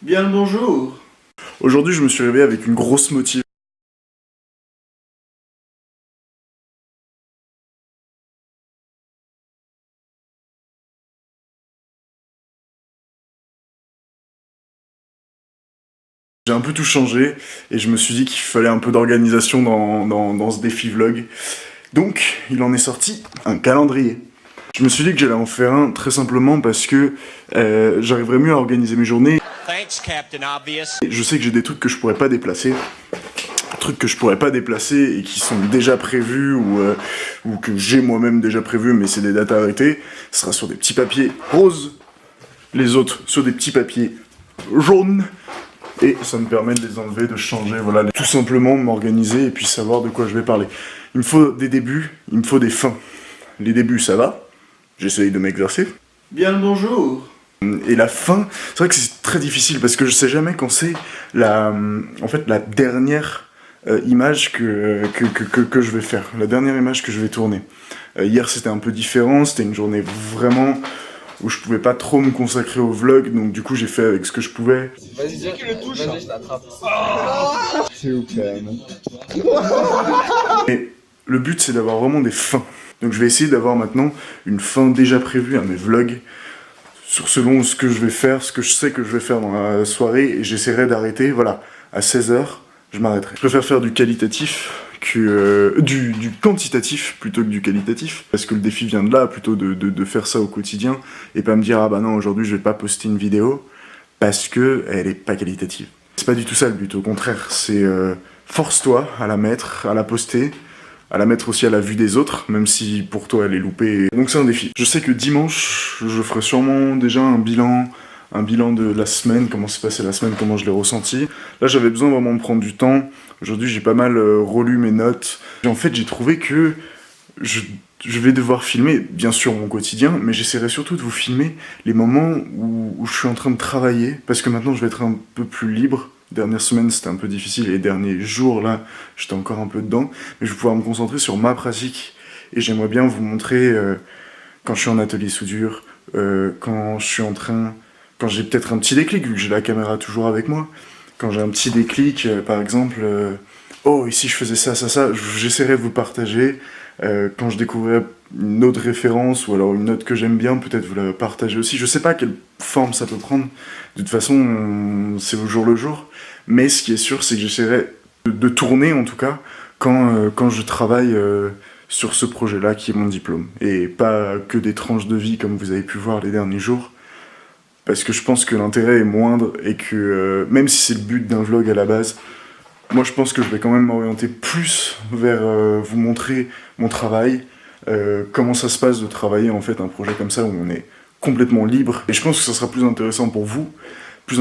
Bien le bonjour. Aujourd'hui, je me suis réveillé avec une grosse motive. J'ai un peu tout changé et je me suis dit qu'il fallait un peu d'organisation dans ce défi vlog. Donc, il en est sorti un calendrier. Je me suis dit que j'allais en faire un très simplement parce que j'arriverais mieux à organiser mes journées. Thanks, Captain Obvious. Je sais que j'ai des trucs que je pourrais pas déplacer. Trucs que je pourrais pas déplacer et qui sont déjà prévus ou que j'ai moi-même déjà prévus mais c'est des dates arrêtées. Ce sera sur des petits papiers roses. Les autres sur des petits papiers jaunes. Et ça me permet de les enlever, de changer, voilà, tout simplement m'organiser et puis savoir de quoi je vais parler. Il me faut des débuts, il me faut des fins. Les débuts, ça va, j'essaye de m'exercer. Bien le bonjour. Et la fin, c'est vrai que c'est très difficile parce que je sais jamais quand c'est en fait, la dernière image que je vais faire, la dernière image que je vais tourner. Hier, c'était un peu différent, c'était une journée vraiment où je pouvais pas trop me consacrer au vlog, donc du coup j'ai fait avec ce que je pouvais. Vas-y, dis qu'il le touche. Vas-y, je t'attrape. C'est où quand même. Et le but c'est d'avoir vraiment des fins. Donc je vais essayer d'avoir maintenant une fin déjà prévue à mes vlogs, sur selon ce que je vais faire, ce que je sais que je vais faire dans la soirée, et j'essaierai d'arrêter, voilà, à 16h, je m'arrêterai. Je préfère faire du qualitatif que du quantitatif plutôt que du qualitatif, parce que le défi vient de là, plutôt de faire ça au quotidien, et pas me dire, ah bah non, aujourd'hui je vais pas poster une vidéo, parce que elle est pas qualitative. C'est pas du tout ça le but, au contraire, c'est force-toi à la mettre, à la poster, à la mettre aussi à la vue des autres, même si pour toi elle est loupée. Donc c'est un défi. Je sais que dimanche, je ferai sûrement déjà un bilan de la semaine, comment s'est passée la semaine, comment je l'ai ressenti. Là j'avais besoin vraiment de prendre du temps. Aujourd'hui j'ai pas mal relu mes notes. Et en fait j'ai trouvé que je vais devoir filmer, bien sûr, mon quotidien, mais j'essaierai surtout de vous filmer les moments où je suis en train de travailler, parce que maintenant je vais être un peu plus libre. Dernière semaine c'était un peu difficile, et les derniers jours là, j'étais encore un peu dedans, mais je vais pouvoir me concentrer sur ma pratique, et j'aimerais bien vous montrer quand je suis en atelier soudure, quand je suis en train, quand j'ai peut-être un petit déclic, vu que j'ai la caméra toujours avec moi, quand j'ai un petit déclic, par exemple, oh ici je faisais ça, j'essaierai de vous partager. Quand je découvrirai une autre référence ou alors une note que j'aime bien, peut-être vous la partagez aussi. Je sais pas quelle forme ça peut prendre. De toute façon, c'est au jour le jour. Mais ce qui est sûr, c'est que j'essaierai de tourner en tout cas quand je travaille sur ce projet-là qui est mon diplôme. Et pas que des tranches de vie comme vous avez pu voir les derniers jours. Parce que je pense que l'intérêt est moindre et que même si c'est le but d'un vlog à la base, moi je pense que je vais quand même m'orienter plus vers vous montrer mon travail, comment ça se passe de travailler en fait un projet comme ça où on est complètement libre. Et je pense que ça sera plus intéressant pour vous, plus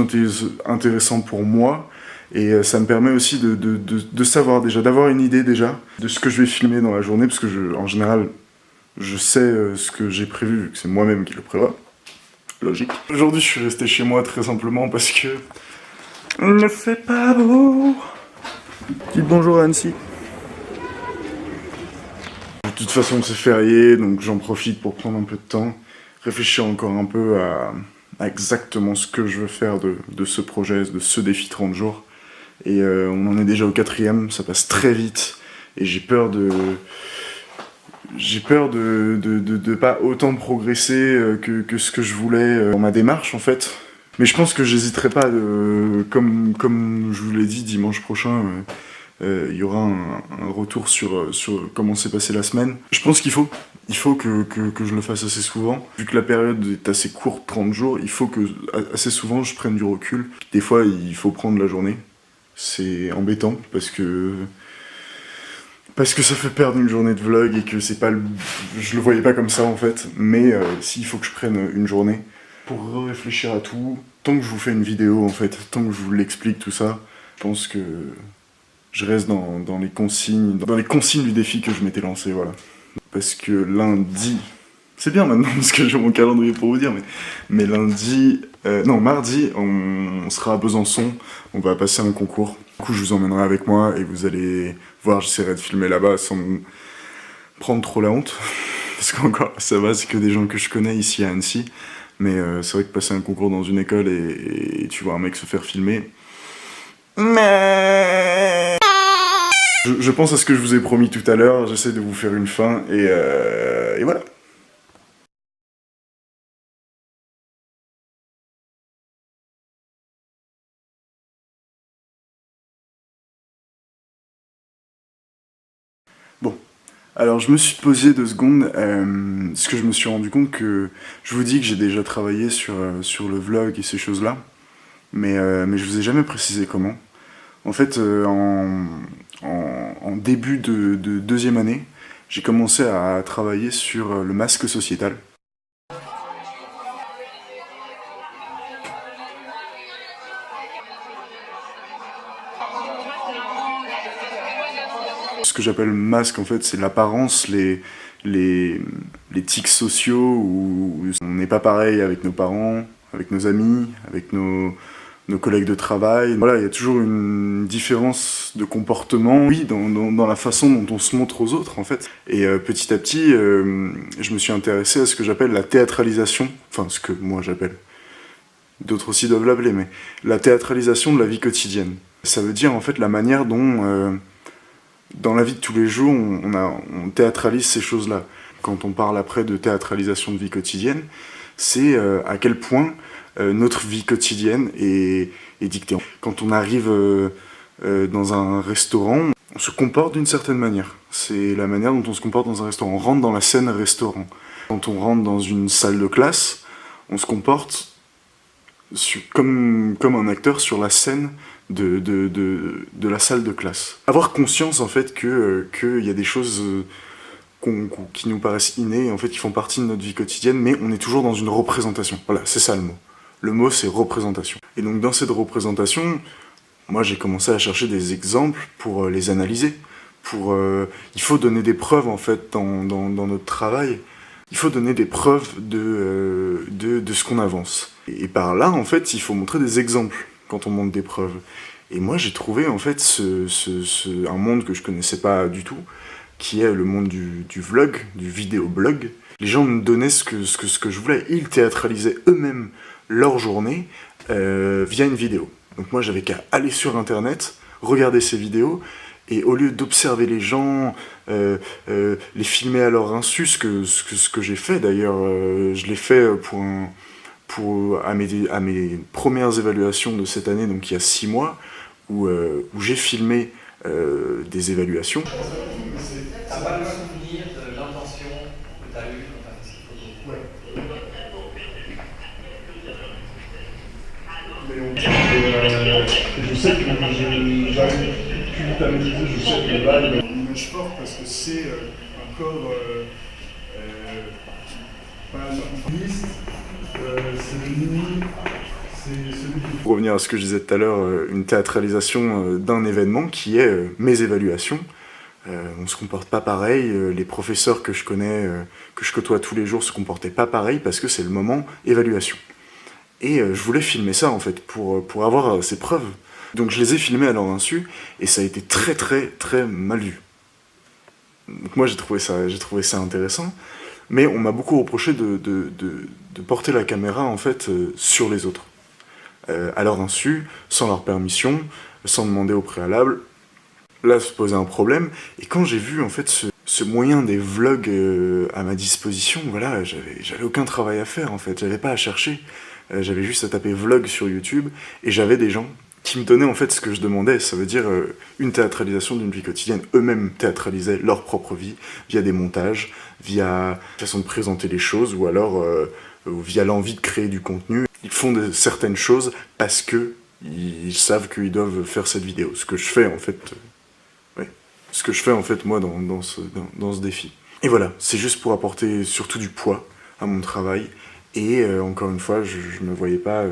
intéressant pour moi, et ça me permet aussi de savoir déjà, d'avoir une idée déjà de ce que je vais filmer dans la journée, parce que en général, je sais ce que j'ai prévu, vu que c'est moi-même qui le prévois. Logique. Aujourd'hui je suis resté chez moi très simplement parce que il ne fait pas beau. Dites bonjour à Annecy. De toute façon c'est férié, donc j'en profite pour prendre un peu de temps, réfléchir encore un peu à exactement ce que je veux faire de ce projet, de ce défi 30 jours. Et on en est déjà au 4e, ça passe très vite, et j'ai peur de pas autant progresser que ce que je voulais dans ma démarche en fait. Mais je pense que j'hésiterai pas, comme je vous l'ai dit, dimanche prochain, il y aura un retour sur comment s'est passée la semaine. Je pense qu'il faut que je le fasse assez souvent. Vu que la période est assez courte, 30 jours, il faut que assez souvent je prenne du recul. Des fois, il faut prendre la journée. C'est embêtant parce que ça fait perdre une journée de vlog et que c'est pas je le voyais pas comme ça en fait. Mais s'il faut que je prenne une journée pour réfléchir à tout, tant que je vous fais une vidéo en fait, tant que je vous l'explique tout ça, je pense que je reste dans les consignes du défi que je m'étais lancé, voilà. Parce que lundi, c'est bien maintenant parce que j'ai mon calendrier pour vous dire, mais lundi, mardi, on sera à Besançon, on va passer un concours. Du coup, je vous emmènerai avec moi et vous allez voir, j'essaierai de filmer là-bas sans me prendre trop la honte. Parce qu'encore, ça va, c'est que des gens que je connais ici à Annecy. Mais c'est vrai que passer un concours dans une école et tu vois un mec se faire filmer... Mais... Je pense à ce que je vous ai promis tout à l'heure, j'essaie de vous faire une fin, et voilà. Bon, alors je me suis posé 2 secondes, parce que je me suis rendu compte que... Je vous dis que j'ai déjà travaillé sur le vlog et ces choses-là, mais je vous ai jamais précisé comment. En fait, en début de 2e année, j'ai commencé à travailler sur le masque sociétal. Ce que j'appelle masque, en fait, c'est l'apparence, les tics sociaux où on n'est pas pareil avec nos parents, avec nos amis, avec nos collègues de travail. Voilà, il y a toujours une différence de comportement, oui, dans la façon dont on se montre aux autres, en fait. Et petit à petit, je me suis intéressé à ce que j'appelle la théâtralisation, enfin, ce que moi j'appelle, d'autres aussi doivent l'appeler, mais la théâtralisation de la vie quotidienne. Ça veut dire, en fait, la manière dont... dans la vie de tous les jours, on théâtralise ces choses-là. Quand on parle après de théâtralisation de vie quotidienne, c'est à quel point notre vie quotidienne est dictée. Quand on arrive dans un restaurant, on se comporte d'une certaine manière. C'est la manière dont on se comporte dans un restaurant. On rentre dans la scène restaurant. Quand on rentre dans une salle de classe, on se comporte comme un acteur sur la scène de la salle de classe. Avoir conscience en fait qu'il y a des choses qui nous paraissent innées, en fait qui font partie de notre vie quotidienne, mais on est toujours dans une représentation. Voilà, c'est ça le mot. Le mot c'est représentation. Et donc dans cette représentation, moi j'ai commencé à chercher des exemples pour les analyser. Il faut donner des preuves en fait dans notre travail. Il faut donner des preuves de ce qu'on avance. Et par là, en fait, il faut montrer des exemples quand on montre des preuves. Et moi, j'ai trouvé, en fait, un monde que je connaissais pas du tout, qui est le monde du vlog, du vidéoblog. Les gens me donnaient ce que je voulais. Ils théâtralisaient eux-mêmes leur journée via une vidéo. Donc moi, j'avais qu'à aller sur Internet, regarder ces vidéos, et au lieu d'observer les gens, les filmer à leur insu, ce que j'ai fait d'ailleurs, je l'ai fait à mes premières évaluations de cette année, donc il y a 6 mois, où j'ai filmé des évaluations. T'as pas le souvenir de l'intention que t'as eue quand t'as fait cette photo? Ouais. Je sais que j'arrive plus vite à maîtriser, je sais que là, il y a une image forte parce que c'est encore pour revenir à ce que je disais tout à l'heure, une théâtralisation d'un événement qui est mes évaluations. On se comporte pas pareil, les professeurs que je connais, que je côtoie tous les jours se comportaient pas pareil parce que c'est le moment évaluation. Et je voulais filmer ça en fait pour avoir ces preuves. Donc je les ai filmés à leur insu et ça a été très très très mal vu. Donc moi j'ai trouvé ça intéressant, mais on m'a beaucoup reproché de porter la caméra en fait sur les autres. À leur insu, sans leur permission, sans demander au préalable. Là se posait un problème, et quand j'ai vu en fait ce moyen des vlogs à ma disposition, voilà, j'avais aucun travail à faire en fait, j'avais pas à chercher, j'avais juste à taper vlog sur YouTube, et j'avais des gens qui me donnaient en fait ce que je demandais, ça veut dire une théâtralisation d'une vie quotidienne. Eux-mêmes théâtralisaient leur propre vie, via des montages, via la façon de présenter les choses, ou alors via l'envie de créer du contenu. Ils font certaines choses parce que ils savent qu'ils doivent faire cette vidéo, ce que je fais en fait... ce que je fais en fait moi dans ce défi. Et voilà, c'est juste pour apporter surtout du poids à mon travail, et encore une fois, je me voyais pas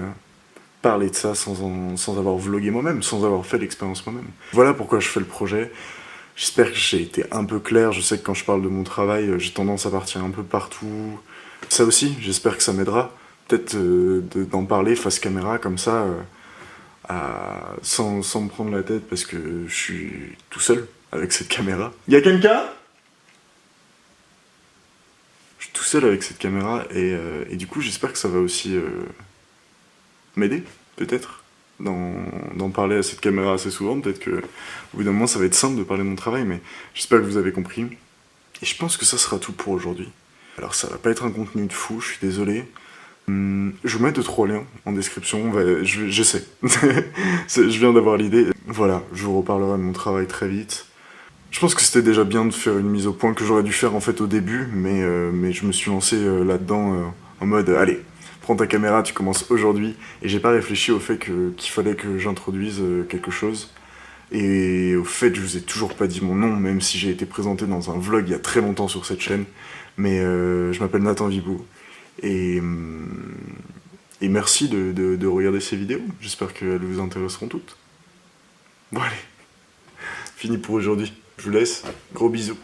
parler de ça sans avoir vlogué moi-même, sans avoir fait l'expérience moi-même. Voilà pourquoi je fais le projet. J'espère que j'ai été un peu clair, je sais que quand je parle de mon travail, j'ai tendance à partir un peu partout. Ça aussi, j'espère que ça m'aidera, peut-être d'en parler face caméra, comme ça, sans me prendre la tête, parce que je suis tout seul avec cette caméra. Y'a quelqu'un ? Je suis tout seul. seul avec cette caméra et du coup j'espère que ça va aussi m'aider, peut-être, d'en parler à cette caméra assez souvent. Peut-être que au bout d'un moment ça va être simple de parler de mon travail, mais j'espère que vous avez compris. Et je pense que ça sera tout pour aujourd'hui. Alors ça va pas être un contenu de fou, je suis désolé. Je vous mets 2-3 liens en description, j'essaie. Je viens d'avoir l'idée. Voilà, je vous reparlerai de mon travail très vite. Je pense que c'était déjà bien de faire une mise au point que j'aurais dû faire en fait au début, mais je me suis lancé là-dedans en mode allez, prends ta caméra, tu commences aujourd'hui. Et j'ai pas réfléchi au fait qu'il fallait que j'introduise quelque chose. Et au fait, je vous ai toujours pas dit mon nom, même si j'ai été présenté dans un vlog il y a très longtemps sur cette chaîne. Mais je m'appelle Nathan Vibou. Et merci de regarder ces vidéos. J'espère qu'elles vous intéresseront toutes. Bon allez, fini pour aujourd'hui. Je vous laisse. Gros bisous.